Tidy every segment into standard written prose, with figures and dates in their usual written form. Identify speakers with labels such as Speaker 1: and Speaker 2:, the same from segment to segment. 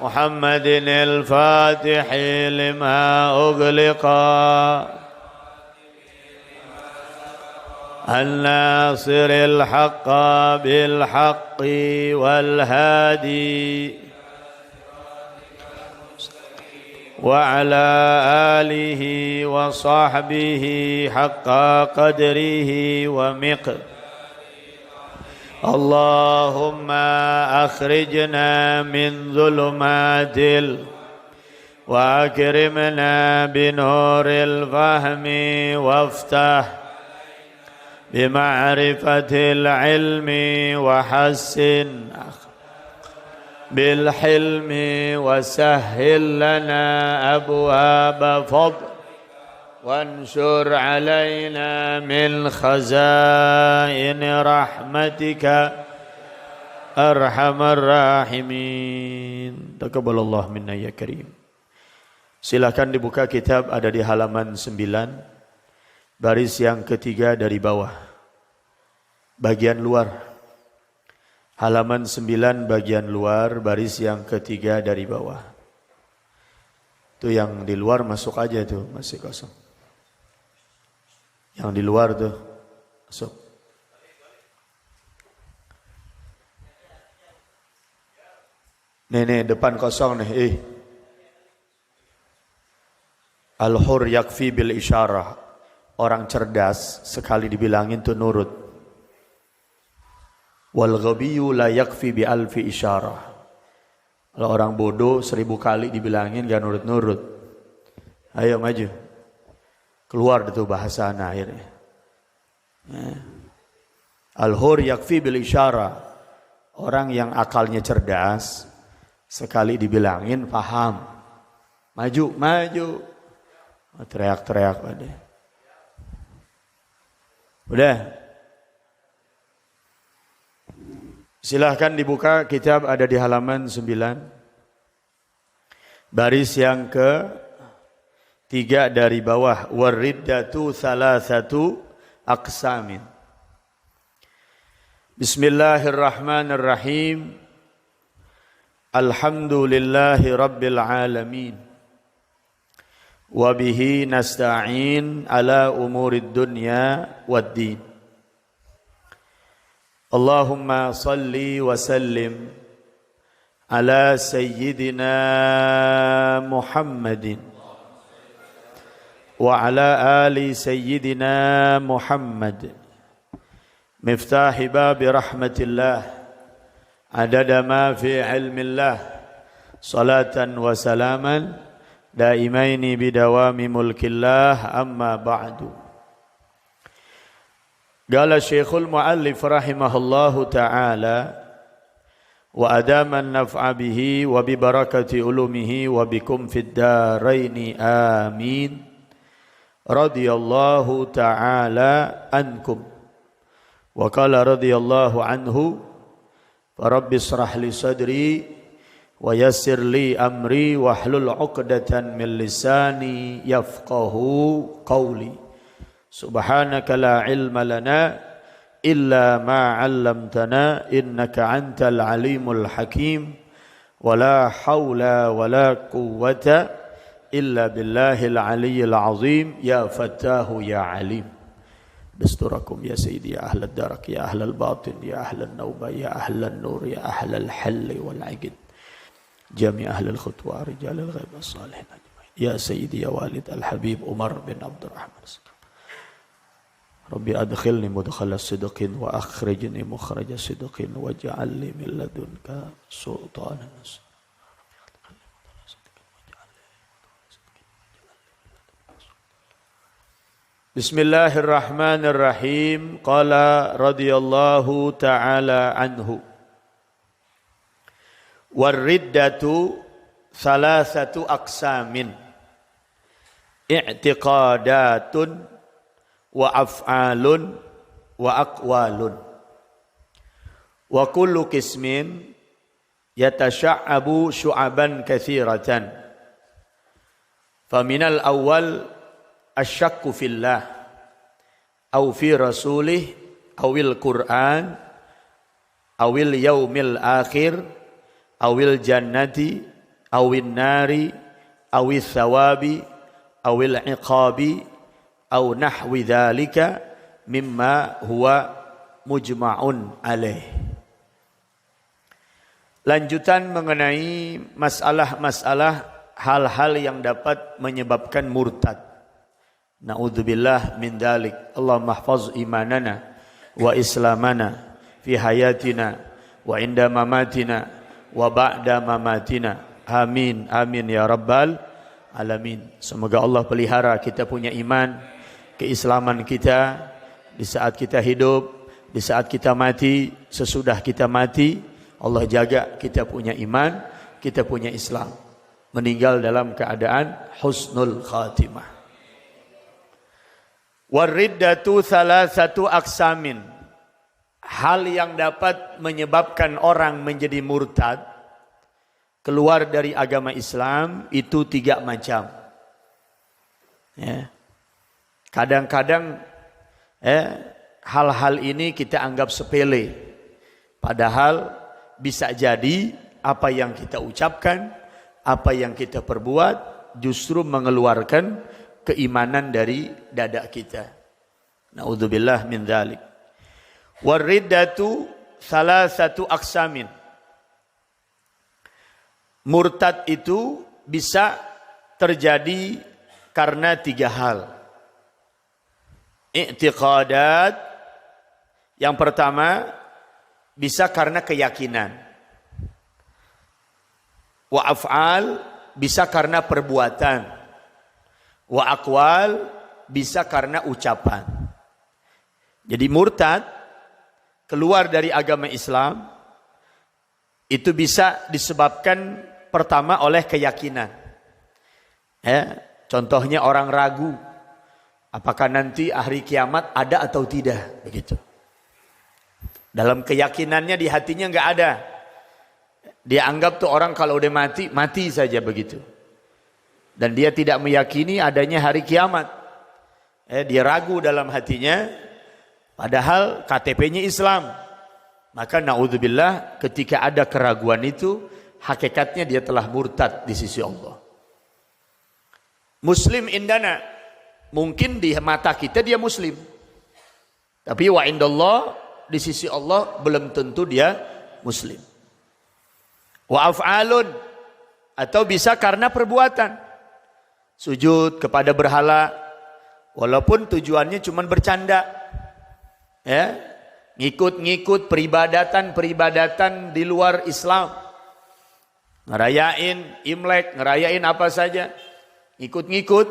Speaker 1: محمد الفاتح لما أغلق الناصر الحق بالحق والهادي وعلى آله وصحبه حق قدره ومقداره. اللهم أخرجنا من ظلمات وأكرمنا بنور الفهم وافتح بمعرفة العلم وحسن بالحلم وسهل لنا أبواب فضل وانشر علينا من خزائن رحمتك أرحم الراحمين. Taqabbalallah minna ya karim. Silakan dibuka kitab, ada di halaman 9, baris yang ketiga dari bawah, bagian luar. Halaman 9 bagian luar, baris yang ketiga dari bawah. Itu yang di luar masuk aja tuh, masih kosong. Yang di luar tuh masuk. Nih depan kosong nih. Al-hur yakfi bil isyarah. Orang cerdas sekali dibilangin tuh nurut. Wal ghabiyyu la yakfi bi alfi isyarah. Kalau orang bodoh 1000 kali dibilangin gak nurut-nurut. Ayo maju. Keluar itu bahasa akhirnya. Al-hur yakfi bil isyarah. Orang yang akalnya cerdas sekali dibilangin paham. Maju, maju. Teriak-teriak pada. Udah. Silahkan dibuka kitab, ada di halaman 9. Baris yang ke-3 dari bawah. Wariddatu salasatu aqsamin. Bismillahirrahmanirrahim. Alhamdulillahi rabbil alamin. Wabihi nasta'in ala umurid dunya waddin. Allahumma salli wa sallim ala sayyidina Muhammadin wa ala ali sayyidina Muhammad miftahi babi rahmatillah adada ma fi ilmillah salatan wa salaman daimaini bidawami mulkillah amma ba'du. Qala Syekhul Muallif rahimahullahu ta'ala wa adaman naf'a bihi wa bi barakati ulumihi wa bikum fid daraini amin. Radiyallahu ta'ala ankum. Wa qala radiyallahu anhu Rabbi israh li sadri wa yassir li amri wa hlul 'uqdatan min lisani yafqahu qawli. Subhanaka la ilma lana illa ma 'allamtana innaka antal alimul hakim wa la haula wa la quwwata illa billahil aliyyil azim ya fattahu ya alim. Dasturakum ya sayyidi ya ahlad darak ya ahlal batin ya ahlan nauba ya ahlan nur ya ahlal halli wal 'aqd jami' ahlul khutwa rijalul ghaib as-salihin ya sayyidi ya walid al-habib Umar bin Abdurrahman. Rabbi adkhilni mudkhala sidqin wa akhrijni mukhraja sidqin waj'alni min ladunka sultanan. Bismillahirrahmanirrahim. Qala radhiyallahu ta'ala anhu. Wariddatu salasatu aqsamin. I'tiqadatun wa af'alun wa aqwalun wa kullu qismin yatasha'abu syu'aban katsiratan faminal awwal asyakku fillah aw fi rasulih awil qur'an awil yaumil akhir awil jannati awin nari awil thawabi awil iqabi aw nahwi dzalika mimma huwa mujma'un alaih. Lanjutan mengenai masalah-masalah hal-hal yang dapat menyebabkan murtad. Na'udzubillah min dzalik. Allahumma ihfaz imanana wa islamana fi hayatina wa inda mamatina wa ba'da mamatina. Amin amin ya rabbal alamin. Semoga Allah pelihara kita punya iman, keislaman kita di saat kita hidup, di saat kita mati, sesudah kita mati. Allah jaga kita punya iman, kita punya Islam, meninggal dalam keadaan husnul khatimah. Wariddatu thalathatu aqsamin. Hal yang dapat menyebabkan orang menjadi murtad, keluar dari agama Islam, itu 3 macam. Ya. Kadang-kadang hal-hal ini kita anggap sepele, padahal bisa jadi apa yang kita ucapkan, apa yang kita perbuat justru mengeluarkan keimanan dari dada kita. Na'udzubillah min dzalik. Wariddatu thalathatu aqsamin. Murtad itu bisa terjadi karena 3 hal. I'tiqadat, yang pertama bisa karena keyakinan. Wa af'al, bisa karena perbuatan. Wa aqwal, bisa karena ucapan. Jadi murtad, keluar dari agama Islam, itu bisa disebabkan pertama oleh keyakinan. Contohnya orang ragu, apakah nanti hari kiamat ada atau tidak, begitu. Dalam keyakinannya di hatinya enggak ada. Dia anggap tuh orang kalau udah mati, mati saja begitu. Dan dia tidak meyakini adanya hari kiamat. Dia ragu dalam hatinya, padahal KTP-nya Islam. Maka na'udzubillah, ketika ada keraguan itu, hakikatnya dia telah murtad di sisi Allah. Muslim indana, mungkin di mata kita dia muslim, tapi wa indallah, di sisi Allah belum tentu dia muslim. Wa af'alun, atau bisa karena perbuatan. Sujud kepada berhala, walaupun tujuannya cuma bercanda. Ngikut-ngikut peribadatan di luar Islam. Ngerayain Imlek, ngerayain apa saja. Ngikut-ngikut,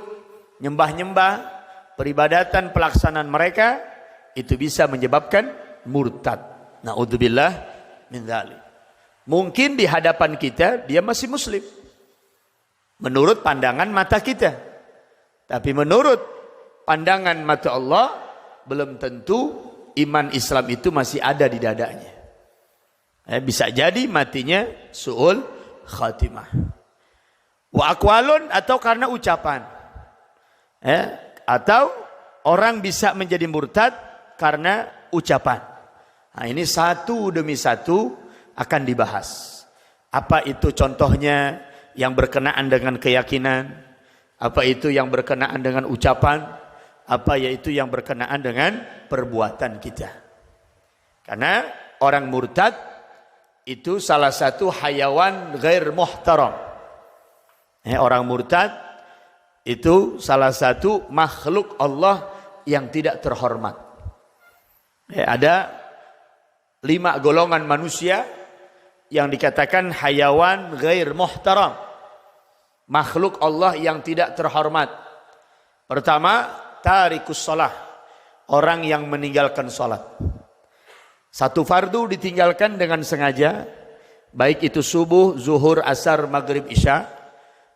Speaker 1: nyembah-nyembah, peribadatan pelaksanaan mereka, itu bisa menyebabkan murtad. Na'udzubillah min dzalik. Mungkin di hadapan kita dia masih muslim menurut pandangan mata kita, tapi menurut pandangan mata Allah belum tentu iman Islam itu masih ada di dadanya. Bisa jadi matinya su'ul khatimah. Wa aqwalun, atau karena ucapan. Atau orang bisa menjadi murtad karena ucapan. Nah, ini satu demi satu akan dibahas. Apa itu contohnya yang berkenaan dengan keyakinan? Apa itu yang berkenaan dengan ucapan? Apa yaitu yang berkenaan dengan perbuatan kita? Karena orang murtad itu salah satu hayawan ghair muhtaram. Orang murtad itu salah satu makhluk Allah yang tidak terhormat. Ada 5 golongan manusia yang dikatakan hayawan ghair muhtaram, makhluk Allah yang tidak terhormat. Pertama, tarikus shalah, orang yang meninggalkan salat. Satu fardu ditinggalkan dengan sengaja, baik itu subuh, zuhur, asar, maghrib, isya.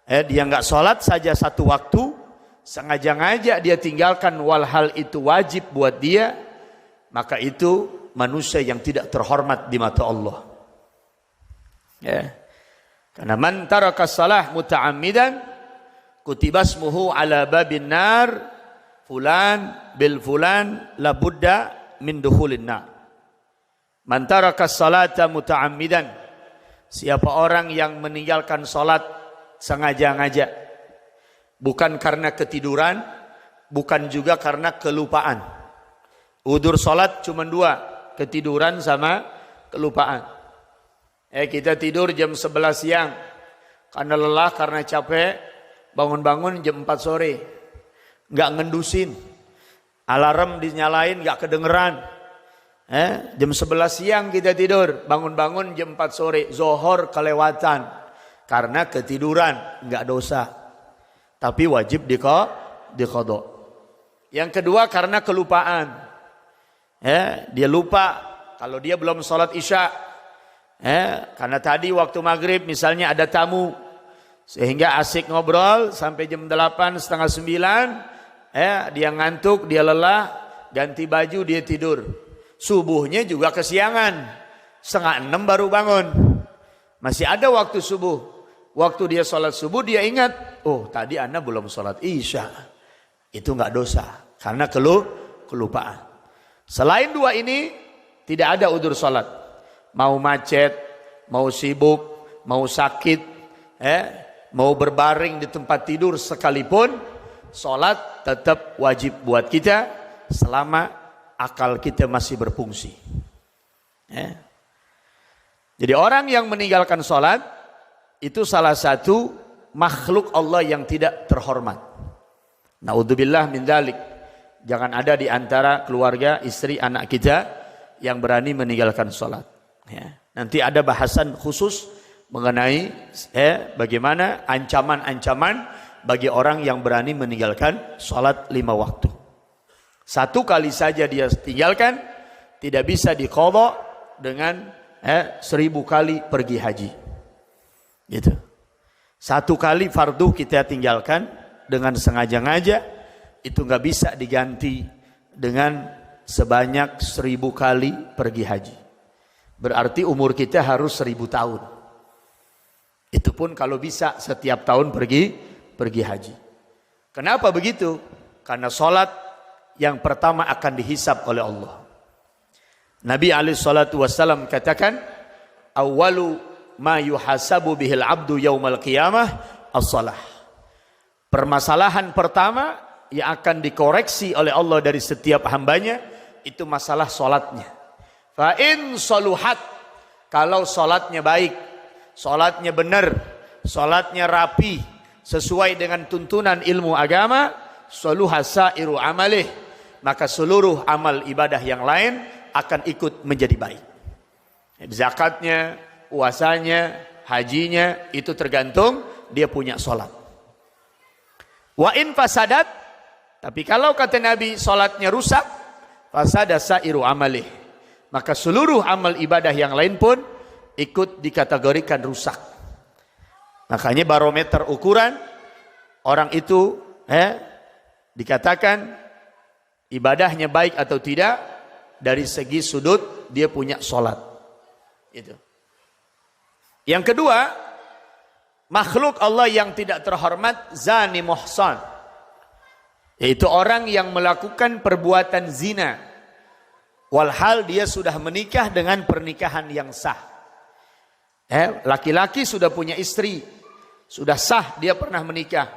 Speaker 1: Dia enggak salat saja satu waktu, sengaja-ngaja dia tinggalkan walhal itu wajib buat dia, maka itu manusia yang tidak terhormat di mata Allah. Karena man taraka salah muta'ammidan kutibasmuhu ala babin nar fulan bil fulan la budda min dukhulin nar. Man taraka salata muta'ammidan, siapa orang yang meninggalkan sholat sengaja-ngaja, bukan karena ketiduran, bukan juga karena kelupaan. Udzur sholat cuma 2, ketiduran sama kelupaan. Kita tidur jam 11 siang, karena lelah, karena capek, bangun-bangun jam 4 sore. Nggak ngendusin, alarm dinyalain nggak kedengeran. Jam 11 siang kita tidur, bangun-bangun jam 4 sore, zohor kelewatan. Karena ketiduran, nggak dosa. Tapi wajib diqadha. Yang kedua karena kelupaan. Dia lupa kalau dia belum sholat isya. Karena tadi waktu maghrib misalnya ada tamu. Sehingga asik ngobrol sampai jam 8, setengah 9. Dia ngantuk, dia lelah, ganti baju, dia tidur. Subuhnya juga kesiangan, setengah 6 baru bangun. Masih ada waktu subuh. Waktu dia sholat subuh dia ingat, oh tadi ana belum sholat isya. Itu nggak dosa, karena kelupaan. Selain 2 ini, tidak ada udzur sholat. Mau macet, mau sibuk, mau sakit, mau berbaring di tempat tidur sekalipun, sholat tetap wajib buat kita selama akal kita masih berfungsi. Jadi orang yang meninggalkan sholat itu salah satu makhluk Allah yang tidak terhormat. Naudzubillah min dzalik. Jangan ada di antara keluarga, istri, anak kita yang berani meninggalkan sholat. Nanti ada bahasan khusus mengenai bagaimana ancaman-ancaman bagi orang yang berani meninggalkan sholat 5 waktu. 1 kali saja dia tinggalkan, tidak bisa diqadha dengan 1000 kali pergi haji. Gitu. 1 kali fardu kita tinggalkan dengan sengaja-ngaja, itu nggak bisa diganti dengan sebanyak 1000 kali pergi haji. Berarti umur kita harus 1000 tahun. Itu pun kalau bisa setiap tahun pergi haji. Kenapa begitu? Karena sholat yang pertama akan dihisab oleh Allah. Nabi SAW katakan, awwalu ma yuhasabu bihil abdu yaumal qiyamah as-salah. Permasalahan pertama yang akan dikoreksi oleh Allah dari setiap hambanya itu masalah solatnya. Fa in saluhat, kalau solatnya baik, solatnya benar, solatnya rapi, sesuai dengan tuntunan ilmu agama, saluha sairu amalih, maka seluruh amal ibadah yang lain akan ikut menjadi baik. Zakatnya, puasanya, hajinya, itu tergantung dia punya solat. Wa in fasadat, tapi kalau kata Nabi solatnya rusak, fasada sairu amalih, maka seluruh amal ibadah yang lain pun ikut dikategorikan rusak. Makanya barometer ukuran orang itu dikatakan ibadahnya baik atau tidak dari segi sudut dia punya solat. Itu. Yang kedua, makhluk Allah yang tidak terhormat zani muhsan, yaitu orang yang melakukan perbuatan zina walhal dia sudah menikah dengan pernikahan yang sah. Laki-laki sudah punya istri, sudah sah dia pernah menikah,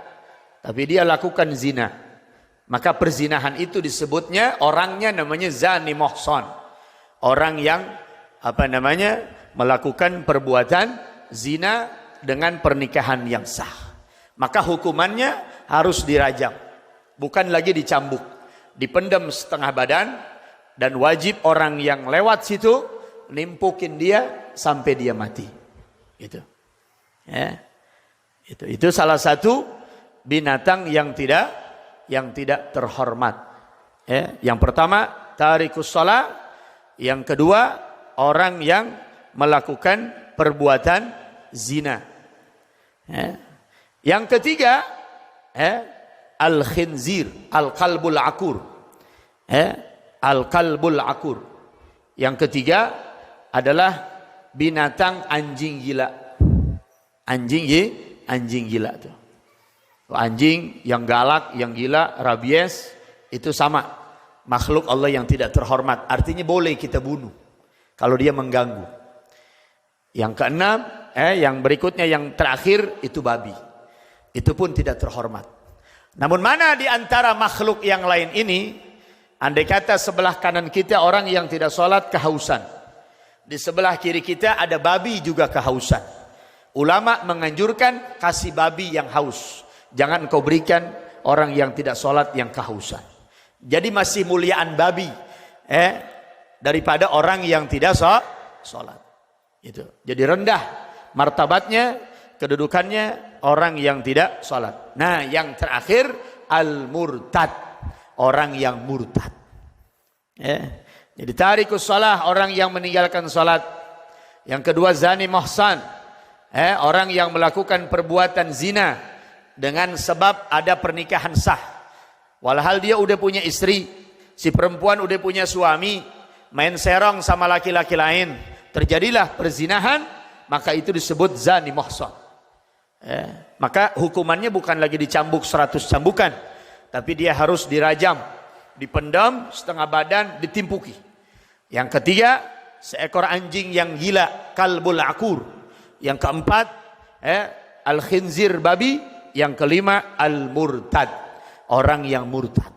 Speaker 1: tapi dia lakukan zina, maka perzinahan itu disebutnya orangnya namanya zani muhsan, orang yang melakukan perbuatan zina dengan pernikahan yang sah. Maka hukumannya harus dirajam, bukan lagi dicambuk, dipendam setengah badan, dan wajib orang yang lewat situ nimpukin dia sampai dia mati. Itu salah satu binatang yang tidak terhormat. Yang pertama tarikus shalah, yang kedua orang yang melakukan perbuatan zina. Yang ketiga al-khinzir, al-qalbul akur. Al-qalbul akur. Yang ketiga adalah binatang anjing gila. Anjing gila tuh. Anjing yang galak, yang gila, rabies, itu sama. Makhluk Allah yang tidak terhormat. Artinya boleh kita bunuh kalau dia mengganggu. Yang keenam, yang berikutnya yang terakhir itu babi. Itu pun tidak terhormat. Namun mana di antara makhluk yang lain ini, andai kata sebelah kanan kita orang yang tidak sholat kehausan, di sebelah kiri kita ada babi juga kehausan. Ulama menganjurkan kasih babi yang haus, jangan kau berikan orang yang tidak sholat yang kehausan. Jadi masih muliaan babi daripada orang yang tidak sholat. Itu. Jadi rendah martabatnya, kedudukannya orang yang tidak sholat. Nah, yang terakhir al-murtad, orang yang murtad. Jadi tarikus shalah, orang yang meninggalkan sholat. Yang kedua zani muhsan, orang yang melakukan perbuatan zina dengan sebab ada pernikahan sah. Walhal dia udah punya istri, si perempuan udah punya suami, main serong sama laki-laki lain, terjadilah perzinahan, maka itu disebut zani muhsan. Maka hukumannya bukan lagi dicambuk 100 cambukan, tapi dia harus dirajam, dipendam setengah badan, ditimpuki. Yang ketiga, seekor anjing yang gila, kalbul akur. Yang keempat, al-khinzir, babi. Yang kelima, al-murtad, orang yang murtad.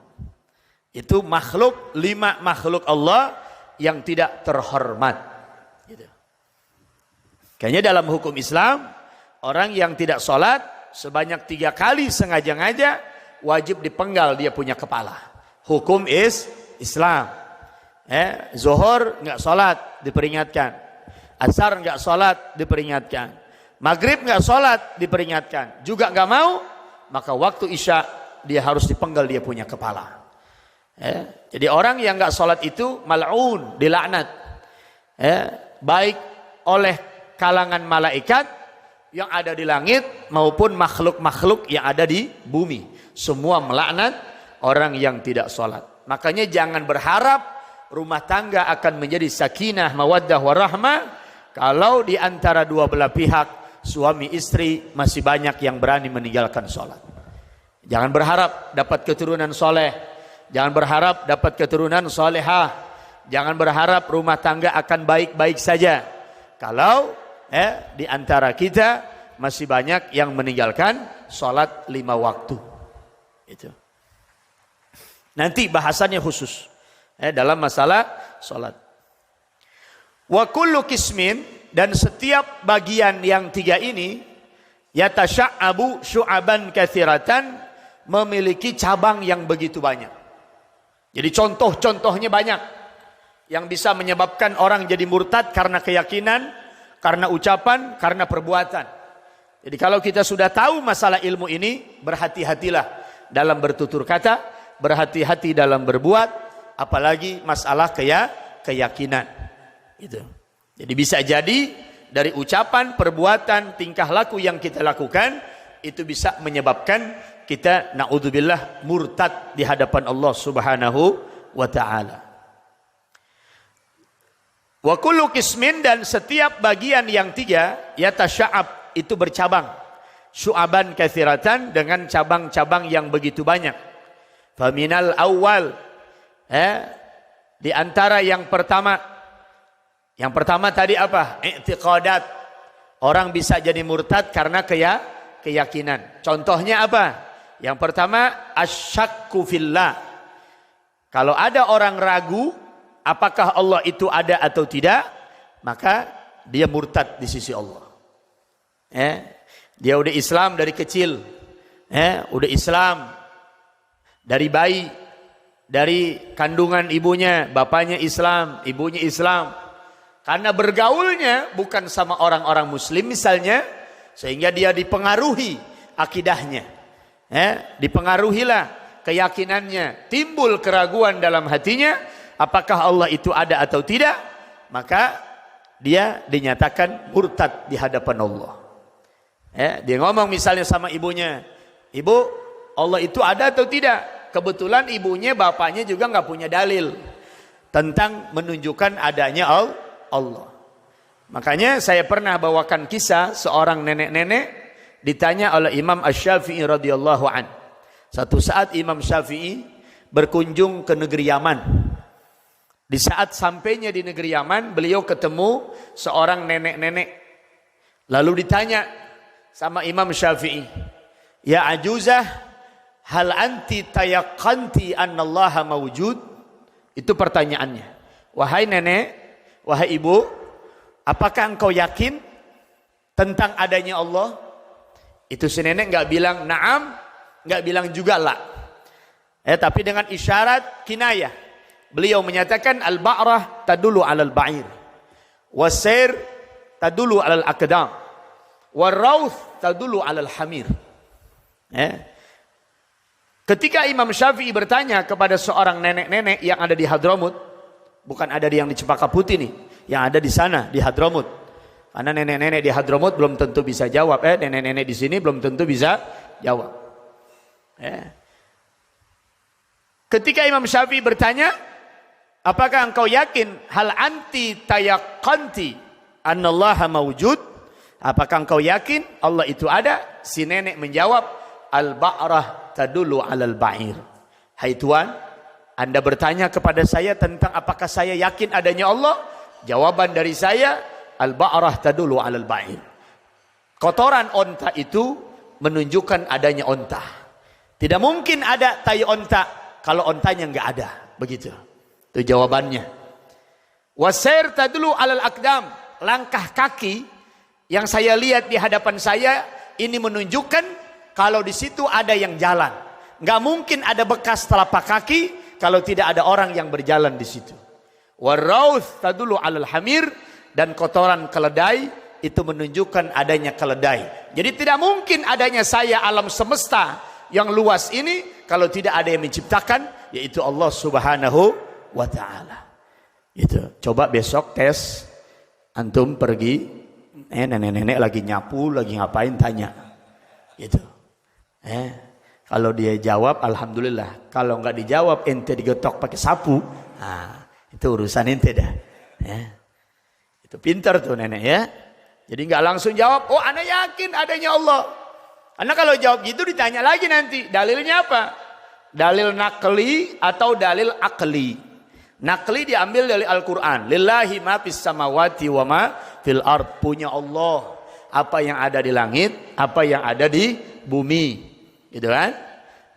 Speaker 1: Itu makhluk, 5 makhluk Allah yang tidak terhormat. Gitu. Kayaknya dalam hukum Islam, orang yang tidak sholat sebanyak 3 kali sengaja-ngaja wajib dipenggal dia punya kepala. Hukum Islam. Zuhur nggak sholat diperingatkan, asar nggak sholat diperingatkan, maghrib nggak sholat diperingatkan, juga nggak mau, maka waktu isya dia harus dipenggal dia punya kepala. Jadi orang yang nggak sholat itu mal'un, dilaknat, baik oleh kalangan malaikat yang ada di langit maupun makhluk-makhluk yang ada di bumi, semua melaknat orang yang tidak sholat. Makanya jangan berharap rumah tangga akan menjadi sakinah, mawaddah, warahmah kalau di antara dua belah pihak, suami istri, masih banyak yang berani meninggalkan sholat. Jangan berharap dapat keturunan soleh, jangan berharap dapat keturunan solehah, jangan berharap rumah tangga akan baik-baik saja kalau di antara kita masih banyak yang meninggalkan sholat 5 waktu. Itu nanti bahasannya khusus dalam masalah sholat. Wa kullu qismin, dan setiap bagian yang 3 ini yatasya'abu syu'aban katsiratan, memiliki cabang yang begitu banyak. Jadi contoh-contohnya banyak yang bisa menyebabkan orang jadi murtad karena keyakinan, karena ucapan, karena perbuatan. Jadi kalau kita sudah tahu masalah ilmu ini, berhati-hatilah dalam bertutur kata, berhati-hati dalam berbuat, apalagi masalah keyakinan. Itu. Jadi bisa jadi dari ucapan, perbuatan, tingkah laku yang kita lakukan itu bisa menyebabkan kita naudzubillah murtad di hadapan Allah Subhanahu wa taala. Wa kullu qismin, dan setiap bagian yang 3 yatasya'ab, itu bercabang, syu'aban katsiratan, dengan cabang-cabang yang begitu banyak. Faminal awal, di antara yang pertama tadi apa? I'tiqadat. Orang bisa jadi murtad karena keyakinan. Contohnya apa? Yang pertama, asyakku fillah. Kalau ada orang ragu apakah Allah itu ada atau tidak, maka dia murtad di sisi Allah. Dia udah Islam dari kecil, udah Islam dari bayi, dari kandungan ibunya, bapaknya Islam, ibunya Islam. Karena bergaulnya bukan sama orang-orang muslim misalnya, sehingga dia dipengaruhi akidahnya. Dipengaruhilah keyakinannya, timbul keraguan dalam hatinya, apakah Allah itu ada atau tidak, maka dia dinyatakan murtad di hadapan Allah. Dia ngomong misalnya sama ibunya, ibu, Allah itu ada atau tidak? Kebetulan ibunya, bapaknya juga nggak punya dalil tentang menunjukkan adanya Allah. Makanya saya pernah bawakan kisah seorang nenek-nenek ditanya oleh Imam Asy-Syafi'i radhiyallahu an. Satu saat Imam Syafi'i berkunjung ke negeri Yaman. Di saat sampainya di negeri Yaman, beliau ketemu seorang nenek-nenek. Lalu ditanya sama Imam Syafi'i, "Ya ajuzah, hal anti tayaqqanti annallaha mawjud?" Itu pertanyaannya. Wahai nenek, wahai ibu, apakah engkau yakin tentang adanya Allah? Itu si nenek nggak bilang na'am, nggak bilang juga la. Tapi dengan isyarat kinayah. Beliau menyatakan al-ba'rah tadulu 'alal ba'ir. Was-sair tadulu 'alal aqdam. War-rawth tadulu 'alal hamir. Ketika Imam Syafi'i bertanya kepada seorang nenek-nenek yang ada di Hadramut, bukan ada yang di Cempaka Putih nih, yang ada di sana di Hadramut. Karena nenek-nenek di Hadramut belum tentu bisa jawab. Nenek-nenek di sini belum tentu bisa jawab. Ketika Imam Syafi'i bertanya, apakah engkau yakin hal anti tayaqqanti annallaha mawjud? Apakah engkau yakin Allah itu ada? Si nenek menjawab, al-ba'rah tadulu 'alal ba'ir. Hai Tuan, Anda bertanya kepada saya tentang apakah saya yakin adanya Allah? Jawaban dari saya, al-ba'rah tadulu 'alal ba'ir. Kotoran onta itu menunjukkan adanya onta. Tidak mungkin ada tai onta kalau ontanya enggak ada. Begitu. Itu jawabannya. Wasair tadulu 'alal aqdam. Langkah kaki yang saya lihat di hadapan saya ini menunjukkan kalau di situ ada yang jalan. Enggak mungkin ada bekas telapak kaki kalau tidak ada orang yang berjalan di situ. Warauth tadulu 'alal hamir. Dan kotoran keledai itu menunjukkan adanya keledai. Jadi tidak mungkin adanya saya alam semesta yang luas ini kalau tidak ada yang menciptakan, yaitu Allah Subhanahu wa ta'ala. Itu. Coba besok tes, antum pergi, nenek-nenek lagi nyapu, lagi ngapain, tanya. Gitu. Kalau dia jawab, alhamdulillah. Kalau nggak dijawab, ente digetok pakai sapu, nah, itu urusan ente dah. Itu pintar tuh nenek ya. Jadi nggak langsung jawab, oh ana yakin adanya Allah. Karena kalau jawab gitu ditanya lagi nanti, dalilnya apa? Dalil nakli atau dalil akli. Nakli diambil dari Al-Quran. Lillahi ma fis samawati wa ma fil ard. Punya Allah apa yang ada di langit, apa yang ada di bumi. Gitu kan?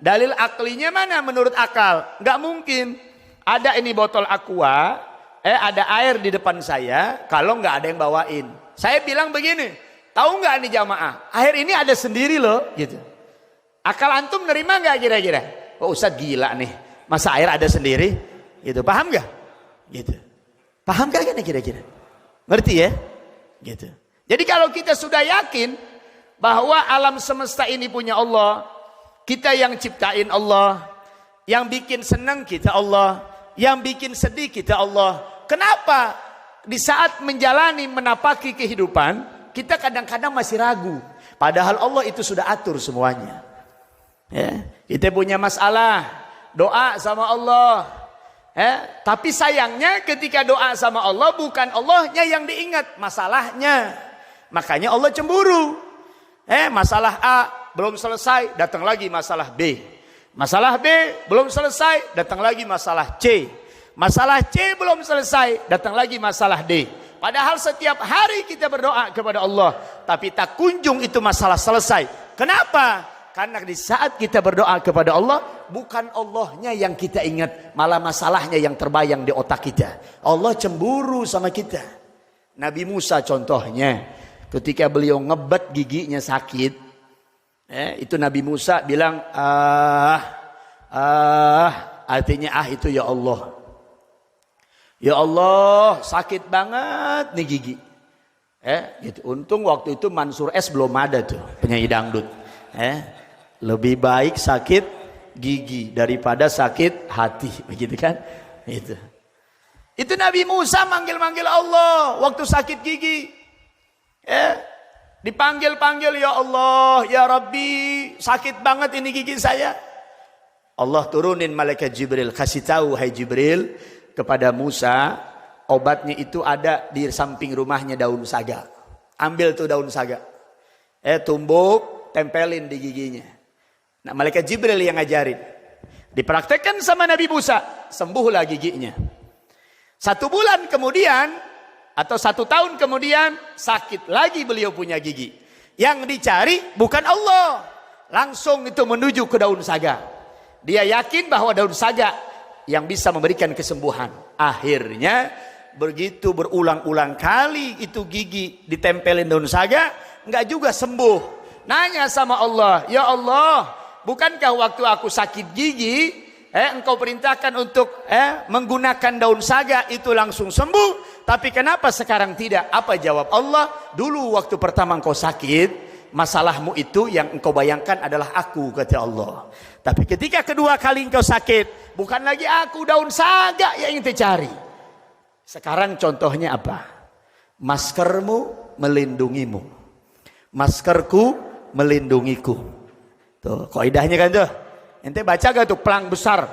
Speaker 1: Dalil aklinya mana menurut akal? Nggak mungkin. Ada ini botol aqua, ada air di depan saya, kalau nggak ada yang bawain. Saya bilang begini, tahu nggak nih jamaah, air ini ada sendiri loh, gitu. Akal antum nerima nggak kira-kira? Oh Ustaz gila nih, masa air ada sendiri? Gitu, paham nggak? Gitu, paham nggak kira-kira? Ngerti ya? Gitu. Jadi kalau kita sudah yakin bahwa alam semesta ini punya Allah, kita yang ciptain Allah, yang bikin senang kita Allah, yang bikin sedih kita Allah. Kenapa di saat menjalani menapaki kehidupan kita kadang-kadang masih ragu, padahal Allah itu sudah atur semuanya. Kita punya masalah, doa sama Allah, tapi sayangnya ketika doa sama Allah bukan Allahnya yang diingat, masalahnya. Makanya Allah cemburu. Masalah A belum selesai, datang lagi masalah B. Masalah B belum selesai, datang lagi masalah C. Masalah C belum selesai, datang lagi masalah D. Padahal setiap hari kita berdoa kepada Allah, tapi tak kunjung itu masalah selesai. Kenapa? Karena di saat kita berdoa kepada Allah, bukan Allahnya yang kita ingat, malah masalahnya yang terbayang di otak kita. Allah cemburu sama kita. Nabi Musa contohnya, ketika beliau ngebet giginya sakit, itu Nabi Musa bilang, artinya itu ya Allah. Ya Allah, sakit banget nih gigi. Gitu. Untung waktu itu Mansur S belum ada tuh, penyanyi dangdut. Lebih baik sakit gigi daripada sakit hati, begitu kan? Itu Nabi Musa manggil-manggil Allah waktu sakit gigi. Dipanggil-panggil, ya Allah, ya Rabbi, sakit banget ini gigi saya. Allah turunin malaikat Jibril, kasih tahu hai Jibril kepada Musa, obatnya itu ada di samping rumahnya daun saga. Ambil tuh daun saga, tumbuk, tempelin di giginya. Nah, malaikat Jibril yang ngajarin. Dipraktekkan sama Nabi Musa, sembuhlah giginya. 1 bulan kemudian atau 1 tahun kemudian sakit lagi beliau punya gigi. Yang dicari bukan Allah, langsung itu menuju ke daun saga. Dia yakin bahwa daun saga yang bisa memberikan kesembuhan. Akhirnya begitu berulang-ulang kali itu gigi ditempelin daun saga, enggak juga sembuh. Nanya sama Allah, ya Allah, bukankah waktu aku sakit gigi, engkau perintahkan untuk menggunakan daun saga itu langsung sembuh, tapi kenapa sekarang tidak? Apa jawab Allah? Dulu waktu pertama engkau sakit, masalahmu itu yang engkau bayangkan adalah aku, kata Allah. Tapi ketika kedua kali engkau sakit, bukan lagi aku, daun saga yang ente cari. Sekarang contohnya apa? Maskermu melindungimu, maskerku melindungiku. Tuh, kaidahnya kan tuh. Ente baca gak tuh pelang besar?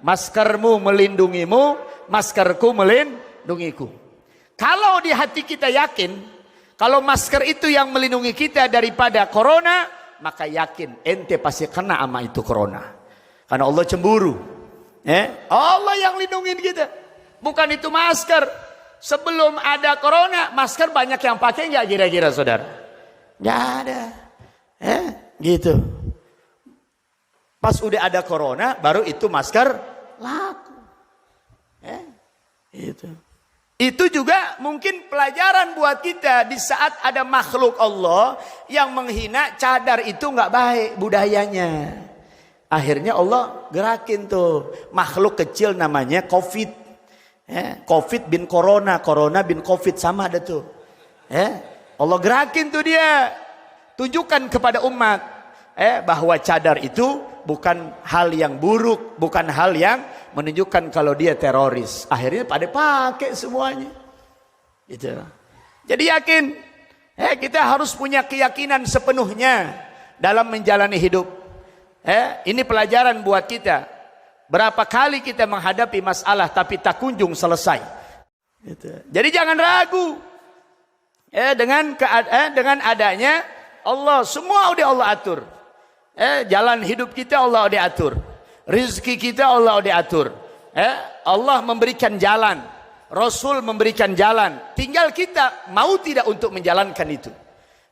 Speaker 1: Maskermu melindungimu, maskerku melindungiku. Kalau di hati kita yakin, kalau masker itu yang melindungi kita daripada corona, maka yakin ente pasti kena sama itu corona. Karena Allah cemburu. Allah yang lindungin kita, bukan itu masker. Sebelum ada corona, masker banyak yang pakai nggak kira-kira saudara? Nggak ada. Gitu. Pas udah ada corona, baru itu masker laku. Gitu. Itu juga mungkin pelajaran buat kita di saat ada makhluk Allah yang menghina cadar, itu nggak baik budayanya. Akhirnya Allah gerakin tuh makhluk kecil namanya COVID. COVID bin corona, corona bin COVID, sama ada tuh. Allah gerakin tuh dia. Tunjukkan kepada umat bahwa cadar itu bukan hal yang buruk, bukan hal yang menunjukkan kalau dia teroris. Akhirnya pada pakai semuanya. Gitu. Jadi yakin, kita harus punya keyakinan sepenuhnya dalam menjalani hidup. Ini pelajaran buat kita. Berapa kali kita menghadapi masalah tapi tak kunjung selesai. Gitu. Jadi jangan ragu. Dengan adanya Allah, semua udah Allah atur. Jalan hidup kita Allah udah atur. Rizki kita Allah udah atur. Allah memberikan jalan, Rasul memberikan jalan. Tinggal kita mau tidak untuk menjalankan itu.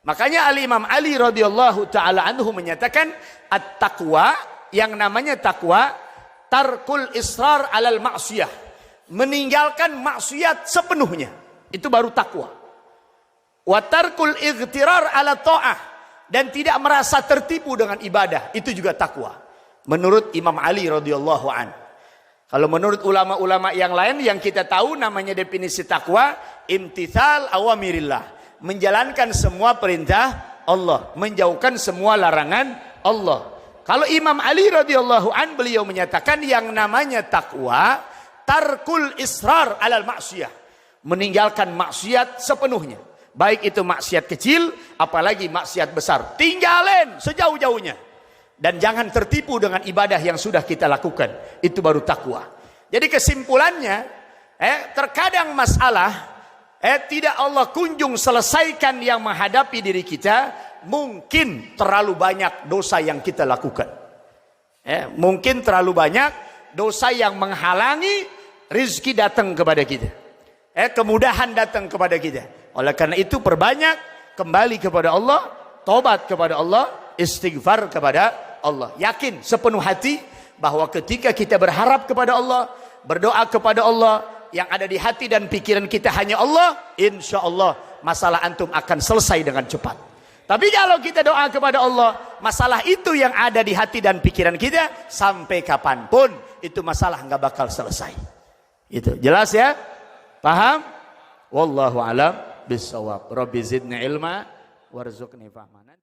Speaker 1: Makanya Al-Imam Ali radhiyallahu taala anhu menyatakan, at-taqwa, yang namanya takwa, tarkul israr alal maksiyah, meninggalkan maksiat sepenuhnya. Itu baru takwa. Wa tarkul ightirar ala ta'ah, dan tidak merasa tertipu dengan ibadah, itu juga takwa. Menurut Imam Ali radhiyallahu an. Kalau menurut ulama-ulama yang lain yang kita tahu namanya definisi takwa, imtithal awamirillah, menjalankan semua perintah Allah, menjauhkan semua larangan Allah. Kalau Imam Ali radhiyallahu an, beliau menyatakan yang namanya takwa tarkul israr alal maksiyah, meninggalkan maksiat sepenuhnya. Baik itu maksiat kecil, apalagi maksiat besar, tinggalin sejauh-jauhnya. Dan jangan tertipu dengan ibadah yang sudah kita lakukan. Itu baru takwa. Jadi kesimpulannya, terkadang masalah tidak Allah kunjung selesaikan yang menghadapi diri kita. Mungkin terlalu banyak dosa yang kita lakukan. Mungkin terlalu banyak dosa yang menghalangi rezeki datang kepada kita. Kemudahan datang kepada kita. Oleh karena itu perbanyak kembali kepada Allah, tobat kepada Allah, istighfar kepada Allah. Yakin sepenuh hati bahwa ketika kita berharap kepada Allah, berdoa kepada Allah, yang ada di hati dan pikiran kita hanya Allah, insya Allah masalah antum akan selesai dengan cepat. Tapi kalau kita doa kepada Allah, masalah itu yang ada di hati dan pikiran kita, sampai kapanpun itu masalah nggak bakal selesai. Itu jelas ya? Paham? Wallahu alam bisawab. Rabbi zidni ilma warzuqni fahman.